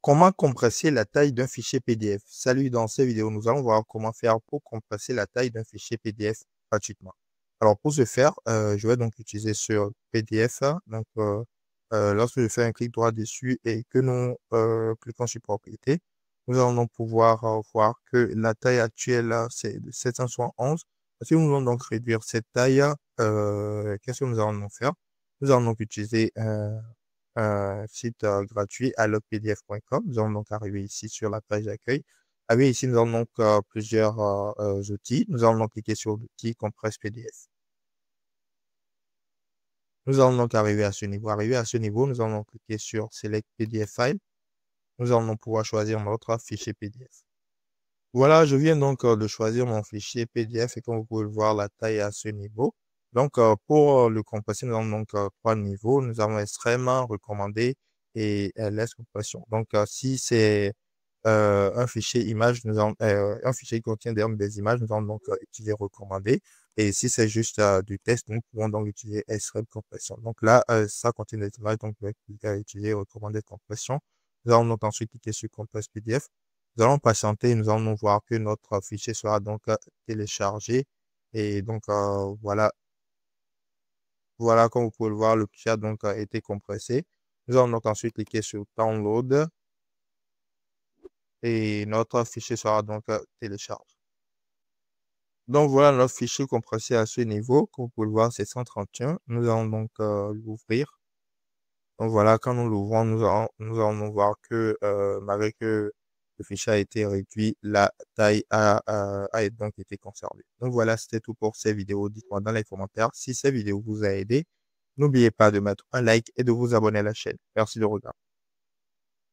Comment compresser la taille d'un fichier PDF? Salut, dans cette vidéo, nous allons voir comment faire pour compresser la taille d'un fichier PDF gratuitement. Alors, pour ce faire, je vais donc utiliser sur PDF. Donc, lorsque je fais un clic droit dessus et que nous cliquons sur propriété, nous allons donc pouvoir voir que la taille actuelle, c'est de 771. Si nous voulons donc réduire cette taille, qu'est-ce que nous allons donc faire? Nous allons donc utiliser un site gratuit allopdf.com. Nous allons donc arriver ici sur la page d'accueil. Arrivé ici, nous avons donc plusieurs outils. Nous allons donc cliquer sur l'outil Compresse PDF. Nous allons donc arriver à ce niveau. Arrivé à ce niveau, nous allons donc cliquer sur Select PDF File. Nous allons donc pouvoir choisir notre fichier PDF. Voilà, je viens donc de choisir mon fichier PDF et comme vous pouvez le voir, la taille est à ce niveau. Donc, pour le compresser, nous avons donc trois niveaux. Nous avons extrêmement recommandé et laisse compression. Donc, si c'est un fichier image, un fichier qui contient des images, nous allons donc utiliser recommandé. Et si c'est juste du texte, nous pouvons donc utiliser extrême compression. Donc là, ça contient des images, donc je vais utiliser recommandé compression. Nous allons donc ensuite cliquer sur Compresse PDF. Nous allons patienter et nous allons voir que notre fichier sera donc téléchargé. Et donc, voilà, comme vous pouvez le voir, le fichier a donc été compressé. Nous allons donc ensuite cliquer sur Download et notre fichier sera donc téléchargé. Donc, voilà notre fichier compressé à ce niveau. Comme vous pouvez le voir, c'est 131. Nous allons donc l'ouvrir. Donc, voilà, quand nous l'ouvrons, nous allons donc voir que malgré que le fichier a été réduit, la taille a donc été conservée. Donc, voilà, c'était tout pour ces vidéos. Dites-moi dans les commentaires si ces vidéos vous a aidé. N'oubliez pas de mettre un like et de vous abonner à la chaîne. Merci de regarder.